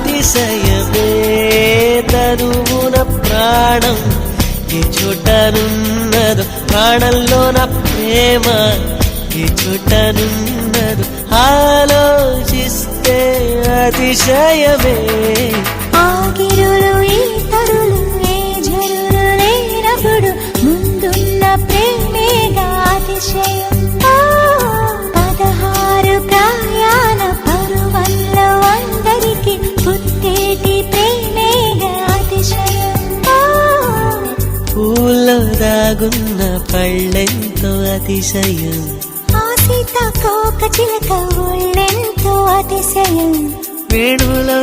అతిశయమే తనువున ప్రాణం ఈ చోటనున్నదు ప్రాణంలోన ప్రేమ ఈ చోటనున్నదు ఆలోచిస్తే అతిశయమే ఆగిరులు ఈ తరులు ఏ జరులు లేనప్పుడు ముందున్న ప్రేమేగా అతిశయం 16 ప్రయాణ పరువల్లో అందరికి పుట్టేటి ప్రేమేగా అతిశయం పూల్లో దాగున్న పళ్ళెంతో అతిశయం సీతాకోక చిలక ఒళ్ళెంతో అతిశయం వేణువులో